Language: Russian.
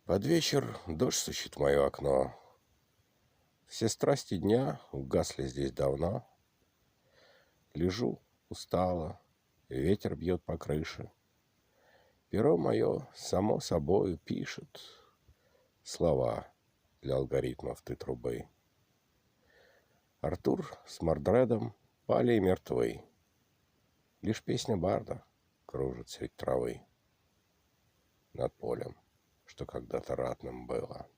Под вечер дождь стучит в мое окно. Все страсти дня угасли здесь давно. Лежу устало, ветер бьет по крыше. Перо мое само собою пишет слова для алгоритмов ты трубы. Артур с Мордредом пали мертвы. Лишь песня барда кружит средь травы над полем, что когда-то ратным было.